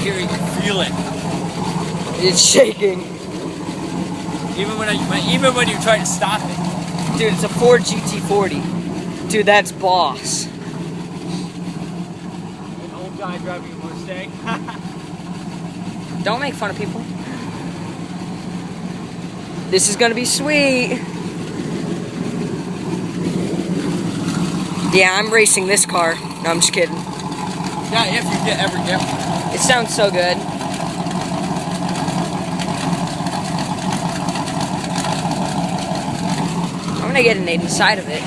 hear it, you feel it. It's shaking. Even when you try to stop it. Dude, it's a Ford GT40. Dude, that's boss. An old guy driving a Mustang. Don't make fun of people. This is gonna be sweet. Yeah, I'm racing this car. No, I'm just kidding. Yeah, if you ever get one. It sounds so good. I'm gonna get inside of it.